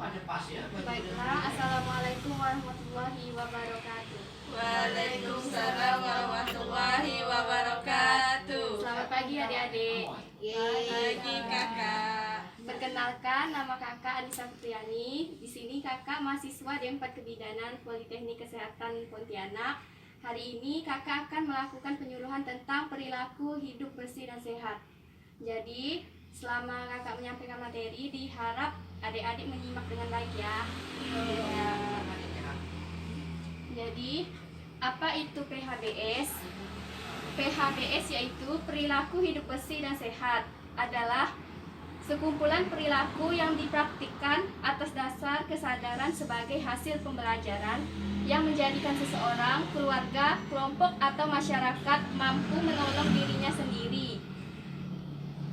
Baiklah, Assalamualaikum warahmatullahi wabarakatuh. Waalaikumsalam warahmatullahi wabarakatuh. Selamat pagi adik-adik. Pagi kakak. Perkenalkan, nama kakak Anissa Fitriani. Di sini kakak mahasiswa D4 Kebidanan Politeknik Kesehatan Pontianak. Hari ini kakak akan melakukan penyuluhan tentang perilaku hidup bersih dan sehat. Jadi, selama kakak menyampaikan materi, diharap adik-adik menyimak dengan baik ya. Jadi, apa itu PHBS? PHBS yaitu perilaku hidup bersih dan sehat, adalah sekumpulan perilaku yang dipraktikkan atas dasar kesadaran sebagai hasil pembelajaran yang menjadikan seseorang, keluarga, kelompok atau masyarakat mampu menolong dirinya sendiri.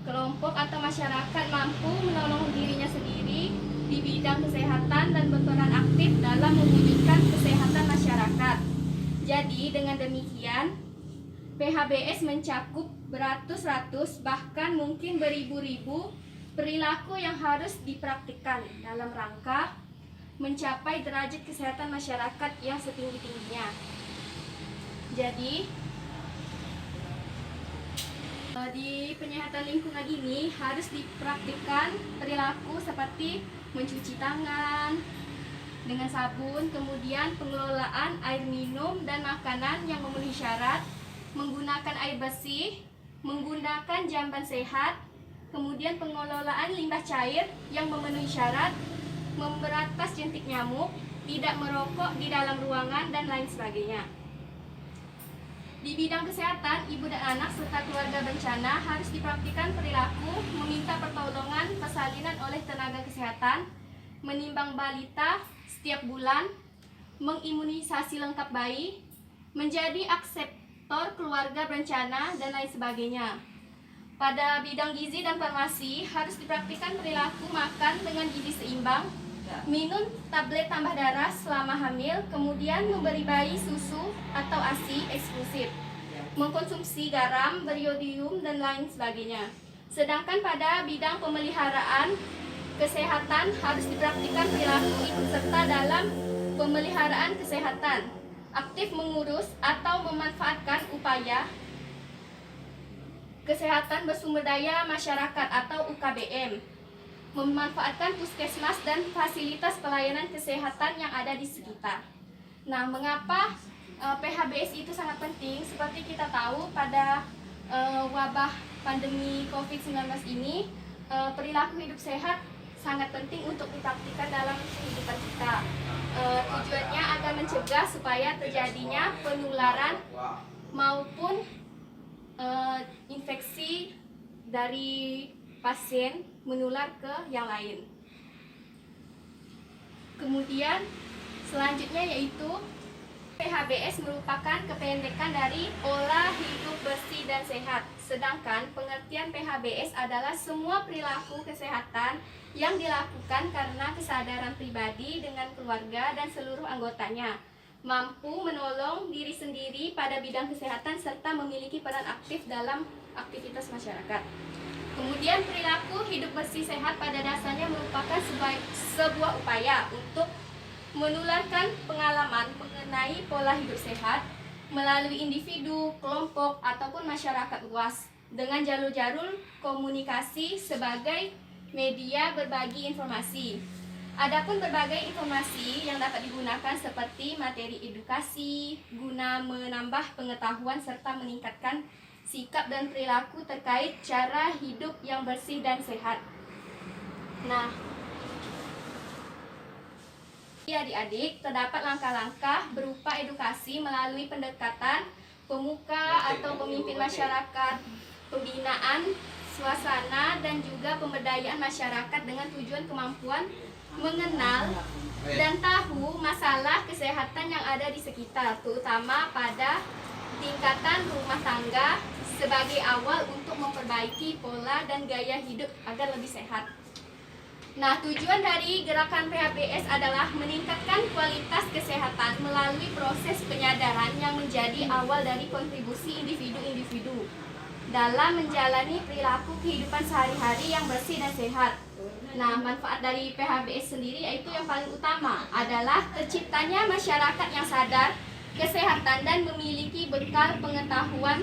Kelompok atau masyarakat mampu menolong dirinya sendiri di bidang kesehatan dan berperan aktif dalam mewujudkan kesehatan masyarakat. Jadi dengan demikian, PHBS mencakup beratus-ratus bahkan mungkin beribu-ribu perilaku yang harus dipraktikkan dalam rangka mencapai derajat kesehatan masyarakat yang setinggi-tingginya. Jadi di penyehatan lingkungan ini harus dipraktikkan perilaku seperti mencuci tangan dengan sabun, kemudian pengelolaan air minum dan makanan yang memenuhi syarat, menggunakan air bersih, menggunakan jamban sehat, kemudian pengelolaan limbah cair yang memenuhi syarat, memberantas jentik nyamuk, tidak merokok di dalam ruangan, dan lain sebagainya. Di bidang kesehatan, ibu dan anak serta keluarga bencana harus dipraktikkan perilaku meminta pertolongan persalinan oleh tenaga kesehatan, menimbang balita setiap bulan, mengimunisasi lengkap bayi, menjadi akseptor keluarga berencana, dan lain sebagainya. Pada bidang gizi dan farmasi harus dipraktikkan perilaku makan dengan gizi seimbang, minum tablet tambah darah selama hamil, kemudian memberi bayi susu atau ASI eksklusif, mengkonsumsi garam, beriodium, dan lain sebagainya. Sedangkan pada bidang pemeliharaan kesehatan harus dipraktikkan perilaku ikut serta dalam pemeliharaan kesehatan, aktif mengurus atau memanfaatkan upaya kesehatan bersumber daya masyarakat atau UKBM, memanfaatkan puskesmas dan fasilitas pelayanan kesehatan yang ada di sekitar. Nah, mengapa PHBS itu sangat penting? Seperti kita tahu pada wabah pandemi COVID-19 ini, perilaku hidup sehat sangat penting untuk dipraktikkan dalam kehidupan kita. Tujuannya agar mencegah supaya terjadinya penularan maupun infeksi dari pasien menular ke yang lain. Kemudian selanjutnya yaitu PHBS merupakan kependekan dari pola hidup bersih dan sehat. Sedangkan pengertian PHBS adalah semua perilaku kesehatan yang dilakukan karena kesadaran pribadi dengan keluarga dan seluruh anggotanya, mampu menolong diri sendiri pada bidang kesehatan serta memiliki peran aktif dalam aktivitas masyarakat. Kemudian perilaku hidup bersih sehat pada dasarnya merupakan sebuah upaya untuk menularkan pengalaman mengenai pola hidup sehat melalui individu, kelompok, ataupun masyarakat luas dengan jalur-jalur komunikasi sebagai media berbagi informasi. Adapun berbagai informasi yang dapat digunakan seperti materi edukasi guna menambah pengetahuan serta meningkatkan sikap dan perilaku terkait cara hidup yang bersih dan sehat. Nah, adik-adik, terdapat langkah-langkah berupa edukasi melalui pendekatan pemuka atau pemimpin masyarakat, pembinaan suasana, dan juga pemberdayaan masyarakat dengan tujuan kemampuan mengenal dan tahu masalah kesehatan yang ada di sekitar, terutama pada tingkatan rumah tangga sebagai awal untuk memperbaiki pola dan gaya hidup agar lebih sehat. Nah, tujuan dari gerakan PHBS adalah meningkatkan kualitas kesehatan melalui proses penyadaran yang menjadi awal dari kontribusi individu-individu dalam menjalani perilaku kehidupan sehari-hari yang bersih dan sehat. Nah, manfaat dari PHBS sendiri yaitu yang paling utama adalah terciptanya masyarakat yang sadar, kesehatan, dan memiliki bekal pengetahuan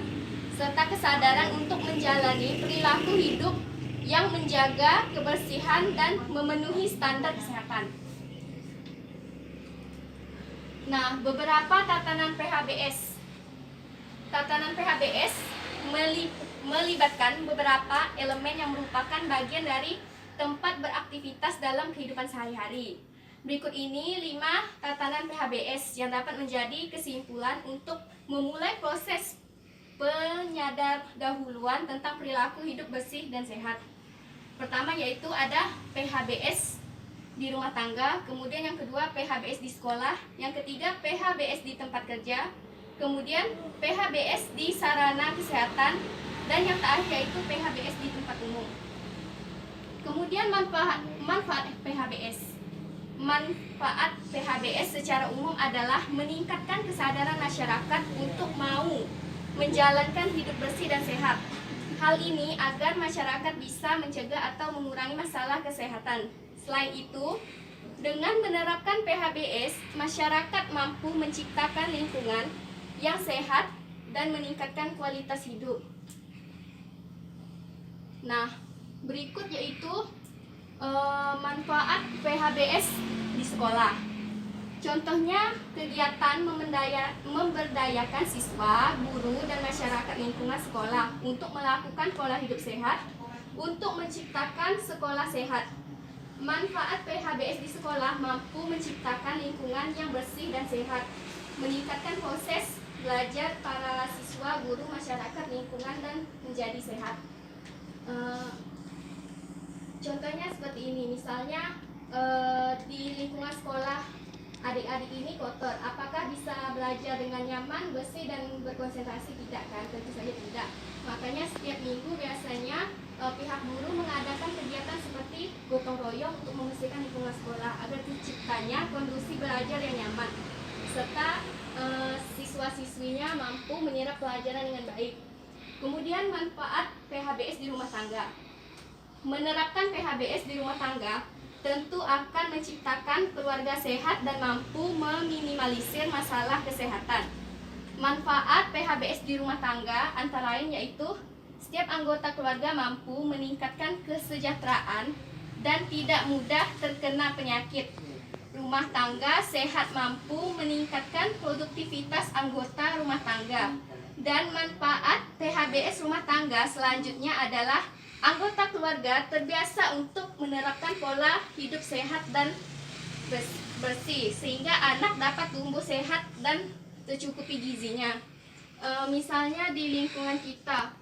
serta kesadaran untuk menjalani perilaku hidup yang menjaga kebersihan dan memenuhi standar kesehatan. Nah, beberapa tatanan PHBS. Tatanan PHBS melibatkan beberapa elemen yang merupakan bagian dari tempat beraktivitas dalam kehidupan sehari-hari. Berikut ini 5 tatanan PHBS yang dapat menjadi kesimpulan untuk memulai proses penyadardahuluan tentang perilaku hidup bersih dan sehat. Pertama yaitu ada PHBS di rumah tangga, kemudian yang kedua PHBS di sekolah, yang ketiga PHBS di tempat kerja, kemudian PHBS di sarana kesehatan, dan yang terakhir yaitu PHBS di tempat umum. Kemudian manfaat PHBS. Manfaat PHBS secara umum adalah meningkatkan kesadaran masyarakat untuk mau menjalankan hidup bersih dan sehat. Hal ini agar masyarakat bisa mencegah atau mengurangi masalah kesehatan. Selain itu, dengan menerapkan PHBS, masyarakat mampu menciptakan lingkungan yang sehat dan meningkatkan kualitas hidup. Nah, berikut yaitu manfaat PHBS di sekolah. Contohnya kegiatan memberdayakan siswa, guru, dan masyarakat lingkungan sekolah untuk melakukan pola hidup sehat, untuk menciptakan sekolah sehat. Manfaat PHBS di sekolah mampu menciptakan lingkungan yang bersih dan sehat, meningkatkan proses belajar para siswa, guru, masyarakat lingkungan, dan menjadi sehat. Contohnya seperti ini, misalnya di lingkungan sekolah adik-adik ini kotor, apakah bisa belajar dengan nyaman, bersih, dan berkonsentrasi? Tidak kan? Tentu saja tidak. Makanya setiap minggu biasanya pihak guru mengadakan kegiatan seperti gotong royong untuk membersihkan lingkungan sekolah agar terciptanya kondisi belajar yang nyaman, serta siswa-siswinya mampu menyerap pelajaran dengan baik. Kemudian manfaat PHBS di rumah tangga. Menerapkan PHBS di rumah tangga tentu akan menciptakan keluarga sehat dan mampu meminimalisir masalah kesehatan. Manfaat PHBS di rumah tangga antara lain yaitu setiap anggota keluarga mampu meningkatkan kesejahteraan dan tidak mudah terkena penyakit. Rumah tangga sehat mampu meningkatkan produktivitas anggota rumah tangga. Dan manfaat PHBS rumah tangga selanjutnya adalah anggota keluarga terbiasa untuk menerapkan pola hidup sehat dan bersih sehingga anak dapat tumbuh sehat dan tercukupi gizinya. Misalnya di lingkungan kita,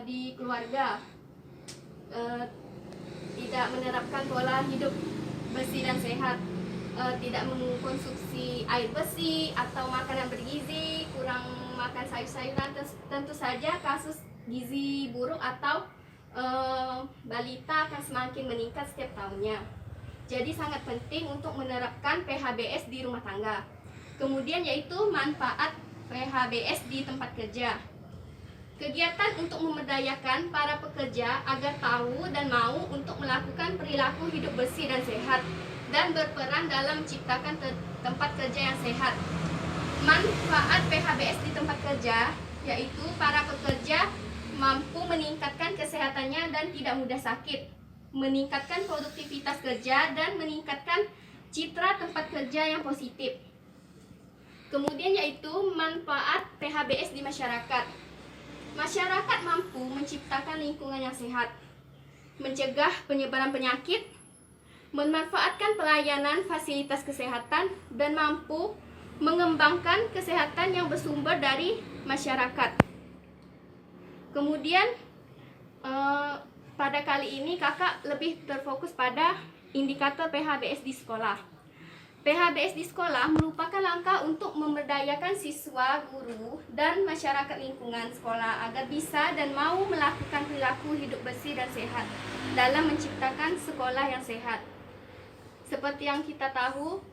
di keluarga tidak menerapkan pola hidup bersih dan sehat, tidak mengkonsumsi air bersih atau makanan bergizi, kurang makan sayur-sayuran, tentu saja kasus gizi buruk atau balita akan semakin meningkat setiap tahunnya. Jadi sangat penting untuk menerapkan PHBS di rumah tangga. Kemudian yaitu manfaat PHBS di tempat kerja. Kegiatan untuk memberdayakan para pekerja agar tahu dan mau untuk melakukan perilaku hidup bersih dan sehat dan berperan dalam menciptakan tempat kerja yang sehat. Manfaat PHBS di tempat kerja yaitu para pekerja mampu meningkatkan kesehatannya dan tidak mudah sakit, meningkatkan produktivitas kerja, dan meningkatkan citra tempat kerja yang positif. Kemudian yaitu manfaat PHBS di masyarakat. Masyarakat mampu menciptakan lingkungan yang sehat, mencegah penyebaran penyakit, memanfaatkan pelayanan fasilitas kesehatan, dan mampu mengembangkan kesehatan yang bersumber dari masyarakat. Kemudian pada kali ini kakak lebih terfokus pada indikator PHBS di sekolah. PHBS di sekolah merupakan langkah untuk memberdayakan siswa, guru, dan masyarakat lingkungan sekolah agar bisa dan mau melakukan perilaku hidup bersih dan sehat dalam menciptakan sekolah yang sehat. Seperti yang kita tahu,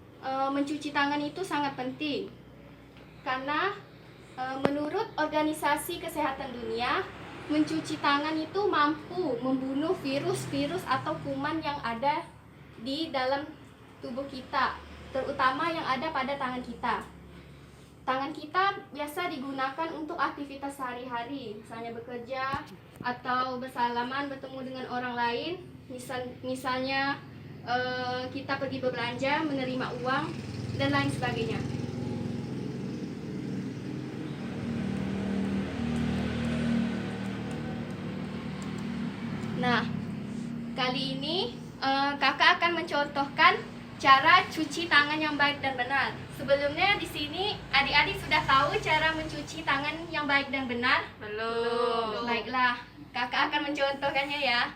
mencuci tangan itu sangat penting karena menurut Organisasi Kesehatan Dunia, mencuci tangan itu mampu membunuh virus-virus atau kuman yang ada di dalam tubuh kita, terutama yang ada pada tangan kita. Tangan kita biasa digunakan untuk aktivitas sehari-hari, misalnya bekerja atau bersalaman, bertemu dengan orang lain, misalnya kita pergi berbelanja, menerima uang, dan lain sebagainya. Nah, kali ini kakak akan mencontohkan cara cuci tangan yang baik dan benar. Sebelumnya di sini adik-adik sudah tahu cara mencuci tangan yang baik dan benar? Belum. Baiklah, kakak akan mencontohkannya ya.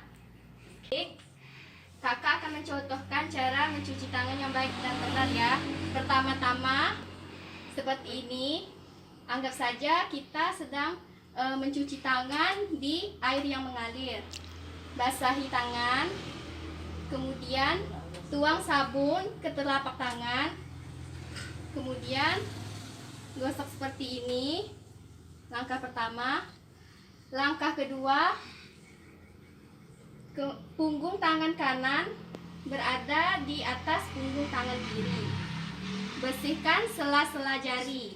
Baik, kakak akan mencontohkan cara mencuci tangan yang baik dan benar ya. Pertama-tama, seperti ini. Anggap saja kita sedang mencuci tangan di air yang mengalir. Basahi tangan, kemudian tuang sabun ke telapak tangan, kemudian gosok seperti ini. Langkah pertama. Langkah kedua, punggung tangan kanan berada di atas punggung tangan kiri. Bersihkan sela-sela jari.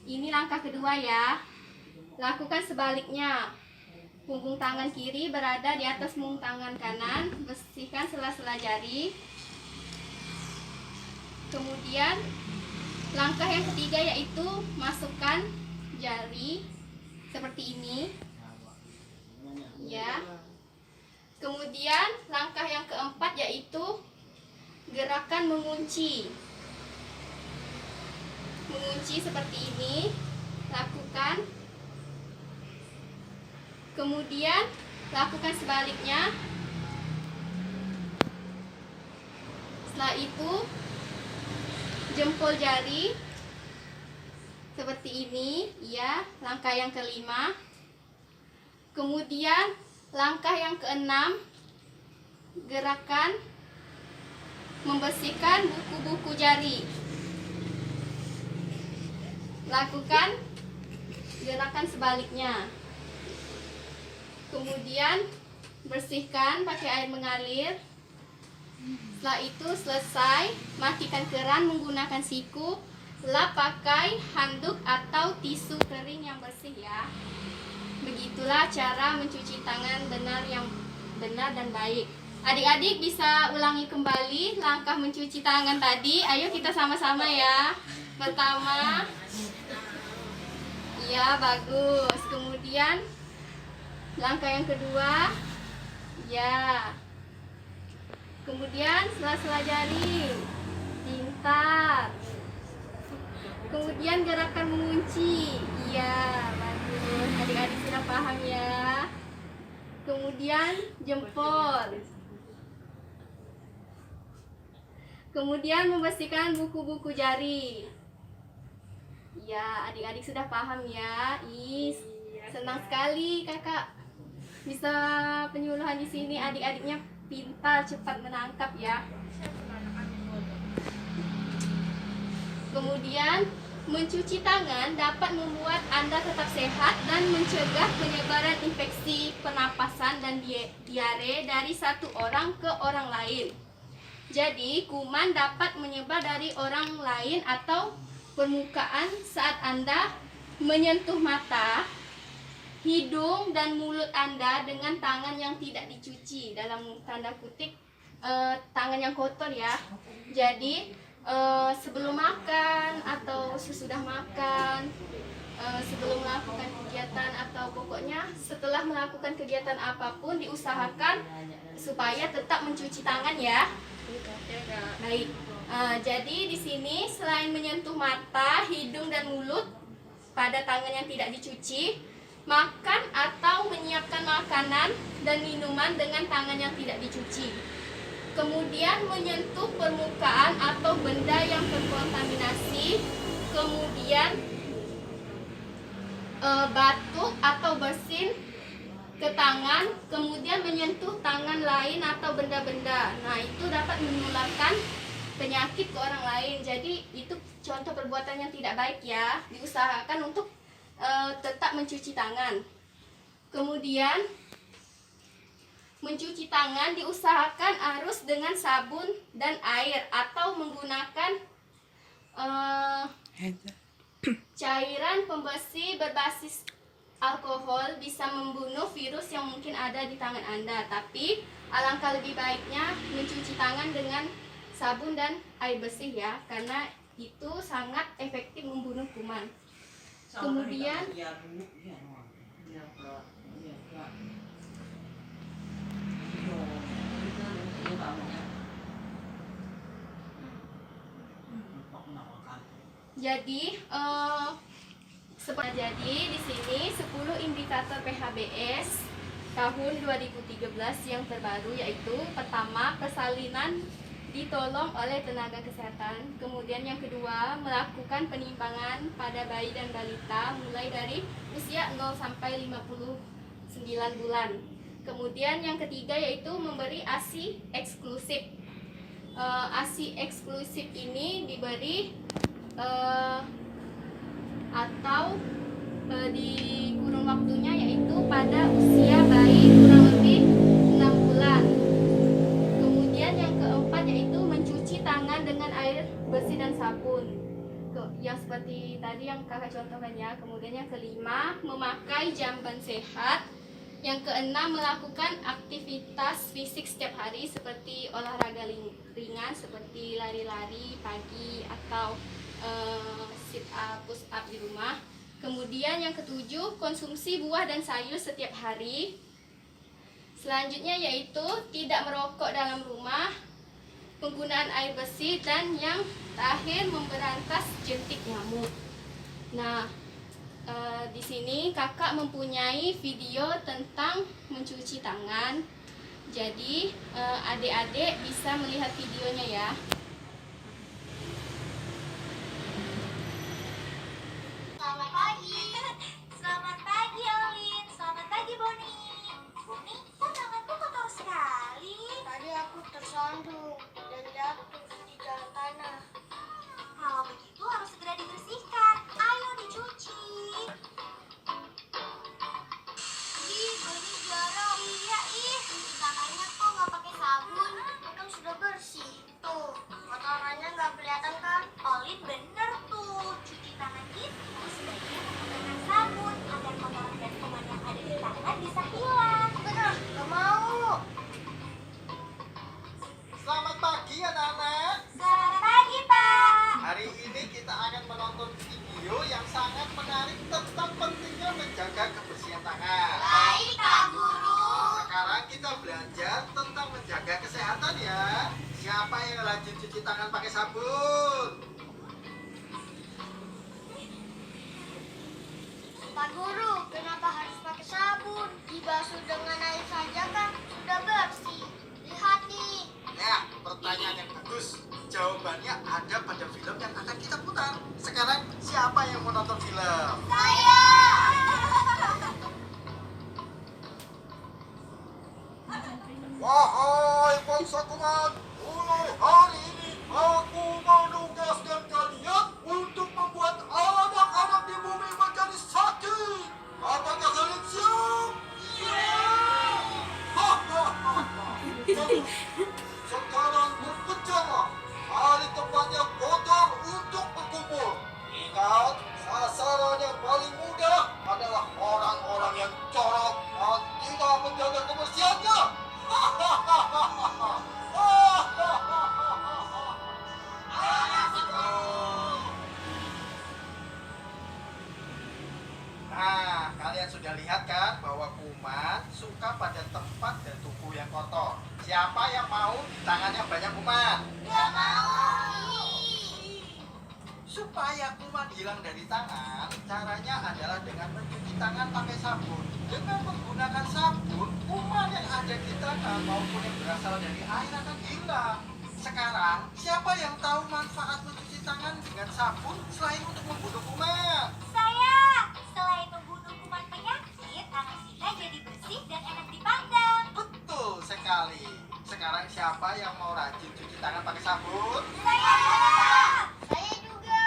Ini langkah kedua ya. Lakukan sebaliknya. Punggung tangan kiri berada di atas punggung tangan kanan. Bersihkan sela-sela jari. Kemudian langkah yang ketiga yaitu masukkan jari seperti ini. Ya. Kemudian langkah yang keempat yaitu gerakan mengunci. Mengunci seperti ini. Lakukan. Kemudian lakukan sebaliknya. Setelah itu jempol jari seperti ini, ya. Langkah yang kelima. Kemudian langkah yang keenam, gerakan membersihkan buku-buku jari. Lakukan gerakan sebaliknya. Kemudian bersihkan pakai air mengalir. Setelah itu selesai, matikan keran menggunakan siku. Lap pakai handuk atau tisu kering yang bersih ya. Begitulah cara mencuci tangan yang benar dan baik. Adik-adik bisa ulangi kembali langkah mencuci tangan tadi. Ayo kita sama-sama ya. Pertama, ya bagus. Kemudian langkah yang kedua, ya. Kemudian sela-sela jari, pintar. Kemudian gerakan mengunci, iya bagus. Adik-adik sudah paham ya. Kemudian jempol. Kemudian membersihkan buku-buku jari. Ya, adik-adik sudah paham ya. Senang sekali kakak bisa penyuluhan di sini. Adik-adiknya pintar, cepat menangkap ya. Kemudian mencuci tangan dapat membuat Anda tetap sehat dan mencegah penyebaran infeksi pernapasan dan diare dari satu orang ke orang lain. Jadi kuman dapat menyebar dari orang lain atau permukaan saat Anda menyentuh mata, hidung dan mulut Anda dengan tangan yang tidak dicuci, dalam tanda kutip tangan yang kotor ya. Jadi sebelum makan atau sesudah makan, sebelum melakukan kegiatan atau pokoknya setelah melakukan kegiatan apapun diusahakan supaya tetap mencuci tangan ya. Baik. Jadi di sini selain menyentuh mata, hidung dan mulut pada tangan yang tidak dicuci, makan atau menyiapkan makanan dan minuman dengan tangan yang tidak dicuci. Kemudian menyentuh permukaan atau benda yang terkontaminasi. Kemudian batuk atau bersin ke tangan. Kemudian menyentuh tangan lain atau benda-benda. Nah, itu dapat menularkan penyakit ke orang lain. Jadi itu contoh perbuatan yang tidak baik ya. Diusahakan untuk tetap mencuci tangan. Kemudian mencuci tangan diusahakan harus dengan sabun dan air atau menggunakan cairan pembersih berbasis alkohol. Bisa membunuh virus yang mungkin ada di tangan Anda, tapi alangkah lebih baiknya mencuci tangan dengan sabun dan air bersih ya, karena itu sangat efektif membunuh kuman. Kemudian jadi di sini 10 indikator PHBS tahun 2013 yang terbaru, yaitu pertama, persalinan ditolong oleh tenaga kesehatan. Kemudian yang kedua, melakukan penimbangan pada bayi dan balita mulai dari usia 0 sampai 59 bulan. Kemudian yang ketiga yaitu memberi ASI eksklusif. ASI eksklusif ini diberi atau di kurun waktunya yaitu pada usia bayi kurang lebih 6 bulan. Kemudian yang keempat yaitu mencuci tangan dengan air bersih dan sabun, yang seperti tadi yang kakak contohkan ya. Kemudian yang kelima, memakai jamban sehat. Yang keenam, melakukan aktivitas fisik setiap hari seperti olahraga ringan seperti lari-lari pagi atau sit up, push up di rumah. Kemudian yang ketujuh, konsumsi buah dan sayur setiap hari. Selanjutnya yaitu tidak merokok dalam rumah, penggunaan air bersih, dan yang terakhir memberantas jentik nyamuk. Nah, di sini kakak mempunyai video tentang mencuci tangan. Jadi adik-adik bisa melihat videonya ya. Selamat pagi. Selamat pagi Olin. Selamat pagi Boni. Boni, kok tanganku kotor sekali? Tadi aku tersandung dan jatuh di jalan tanah. Kalau begitu harus segera dibersihkan. Ayo dicuci. Ih, Boni jorok. Iya, cuci tangannya kok nggak pakai sabun? Kan sudah bersih. Tuh, kotorannya nggak kelihatan kan? Olin bener tuh. Cuci tangan itu sebaiknya menggunakan sabun agar kotoran dan kuman yang ada di tangan bisa hilang. Bener, nggak mau. Selamat pagi anak-anak. Selamat pagi, Pak. Hari ini kita akan menonton video yang sangat menarik tentang pentingnya menjaga kebersihan tangan. Baik, Pak Guru. Sekarang kita belajar tentang menjaga kesehatan ya. Siapa yang rajin cuci tangan pakai sabun? Pak Guru, kenapa harus pakai sabun? Dibasuh dengan air saja kan sudah bersih. Lihat nih. Ya, pertanyaan yang bagus. Jawabannya ada pada film yang akan kita putar. Sekarang siapa yang mau nonton film? Saya. Wahai bangsa kuman, mulai hari ini aku menugaskan kalian untuk membuat anak-anak di bumi menjadi sakit. Apakah kalian siap? Jadi, sekarang berbicara. Hari tempatnya kotor untuk berkumpul. Ingat, sasaran yang paling mudah adalah orang-orang yang corok dan tidak menjaga kebersihannya. Nah, kalian sudah lihat kan bahwa kuman suka pada tempat dan tubuh yang kotor. Siapa yang mau di tangannya banyak kuman? Nggak mau. Supaya kuman hilang dari tangan, caranya adalah dengan mencuci tangan pakai sabun. Dengan menggunakan sabun, kuman yang ada di tangan maupun yang berasal dari air akan hilang. Sekarang, siapa yang tahu manfaat mencuci tangan dengan sabun selain untuk membunuh kuman? Saya. Selain membunuh kuman penyakit, tangan kita jadi bersih dan enak dipandang. Betul sekali. Sekarang siapa yang mau rajin cuci tangan pakai sabun? Saya. Saya juga.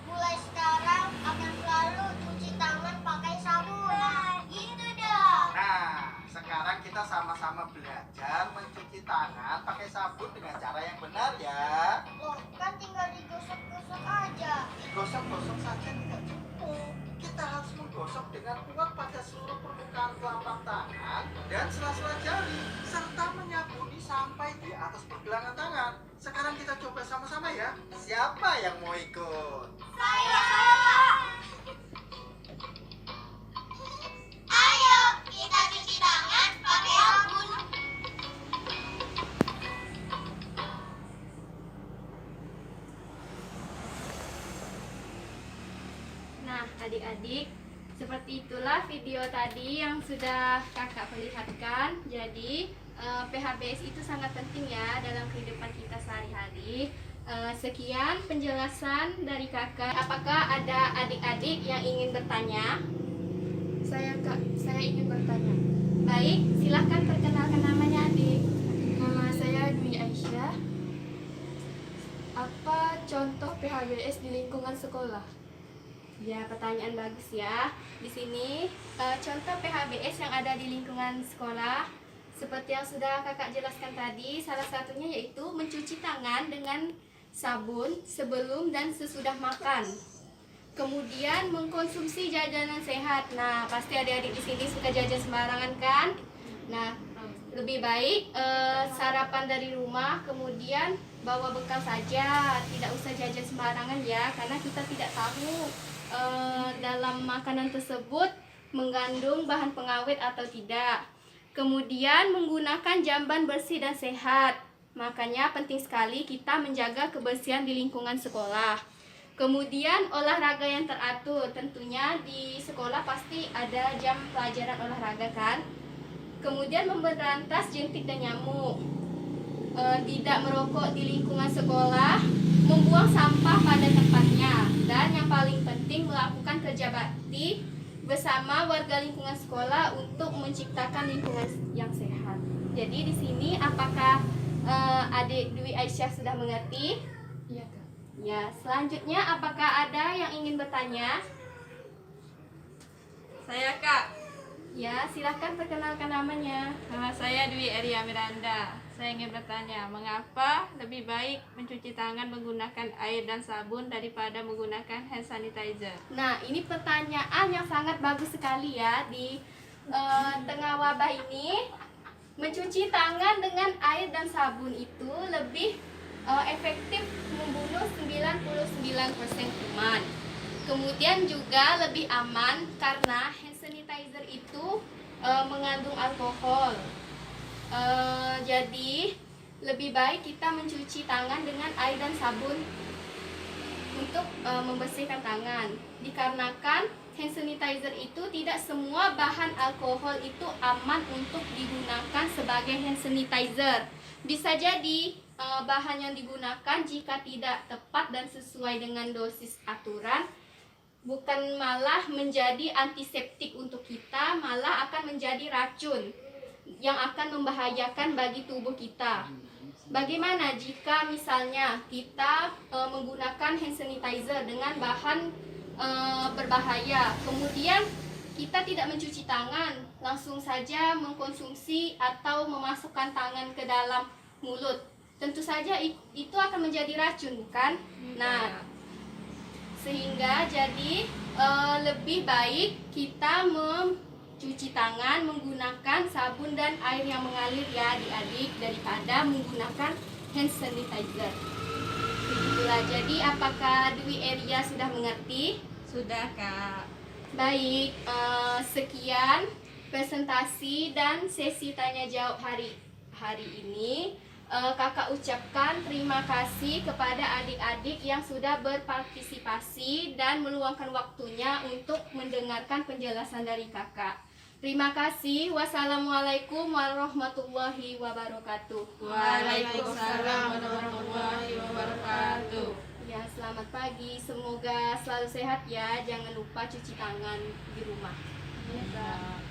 Mulai sekarang akan selalu cuci tangan pakai sabun. Nah, gitu dong. kita sama-sama belajar mencuci tangan pakai sabun dengan cara yang benar ya. Loh, kan tinggal digosok-gosok aja. Gosok-gosok saja tidak cukup. Kita harus menggosok dengan kuat pada seluruh permukaan telapak tangan dan sela-sela jari, serta menyabuni sampai di atas pergelangan tangan. Sekarang kita coba sama-sama ya. Siapa yang mau ikut? Saya, Pak. Ayo, kita cuci tangan pakai sabun. Nah, adik-adik, seperti itulah video tadi yang sudah kakak perlihatkan. Jadi, PHBS itu sangat penting ya dalam kehidupan kita sehari-hari. Sekian penjelasan dari kakak. Apakah ada adik-adik yang ingin bertanya? Saya ingin bertanya. Baik, silahkan perkenalkan namanya adik. Nama saya Dwi Aisyah. Apa contoh PHBS di lingkungan sekolah? Ya, pertanyaan bagus ya. Di sini contoh PHBS yang ada di lingkungan sekolah seperti yang sudah kakak jelaskan tadi, salah satunya yaitu mencuci tangan dengan sabun sebelum dan sesudah makan. Kemudian mengkonsumsi jajanan sehat. Nah, pasti adik-adik di sini suka jajan sembarangan kan? Nah, lebih baik sarapan dari rumah, kemudian bawa bekal saja, tidak usah jajan sembarangan ya, karena kita tidak tahu dalam makanan tersebut mengandung bahan pengawet atau tidak. Kemudian menggunakan jamban bersih dan sehat. Makanya penting sekali kita menjaga kebersihan di lingkungan sekolah. Kemudian olahraga yang teratur. Tentunya di sekolah pasti ada jam pelajaran olahraga kan. Kemudian memberantas jentik dan nyamuk. Tidak merokok di lingkungan sekolah, membuang sampah pada tempatnya, dan yang paling penting melakukan kerja bakti bersama warga lingkungan sekolah untuk menciptakan lingkungan yang sehat. Jadi di sini apakah adik Dwi Aisyah sudah mengerti? Iya, Kak. Ya, selanjutnya apakah ada yang ingin bertanya? Saya, Kak. Ya, silahkan perkenalkan namanya. Nama saya Dwi Eria Miranda. Saya ingin bertanya, mengapa lebih baik mencuci tangan menggunakan air dan sabun daripada menggunakan hand sanitizer? Nah, ini pertanyaan yang sangat bagus sekali ya di tengah wabah ini. Mencuci tangan dengan air dan sabun itu lebih efektif membunuh 99% kuman. Kemudian juga lebih aman karena hand sanitizer itu mengandung alkohol. Jadi lebih baik kita mencuci tangan dengan air dan sabun untuk membersihkan tangan. Dikarenakan hand sanitizer itu tidak semua bahan alkohol itu aman untuk digunakan sebagai hand sanitizer. Bisa jadi bahan yang digunakan jika tidak tepat dan sesuai dengan dosis aturan, bukan malah menjadi antiseptik untuk kita, malah akan menjadi racun yang akan membahayakan bagi tubuh kita. Bagaimana jika misalnya kita menggunakan hand sanitizer dengan bahan berbahaya, kemudian kita tidak mencuci tangan, langsung saja mengkonsumsi atau memasukkan tangan ke dalam mulut, tentu saja itu akan menjadi racun, bukan? Nah, sehingga jadi lebih baik kita mencuci tangan menggunakan sabun dan air yang mengalir ya adik-adik, daripada menggunakan hand sanitizer. Begitulah. Jadi apakah Dwi Eria sudah mengerti? Sudah, Kak. Baik, sekian presentasi dan sesi tanya jawab hari ini. Kakak ucapkan terima kasih kepada adik-adik yang sudah berpartisipasi dan meluangkan waktunya untuk mendengarkan penjelasan dari kakak. Terima kasih. Wassalamualaikum warahmatullahi wabarakatuh. Waalaikumsalam warahmatullahi wabarakatuh. Ya, selamat pagi. Semoga selalu sehat ya. Jangan lupa cuci tangan di rumah. Ya, Kak.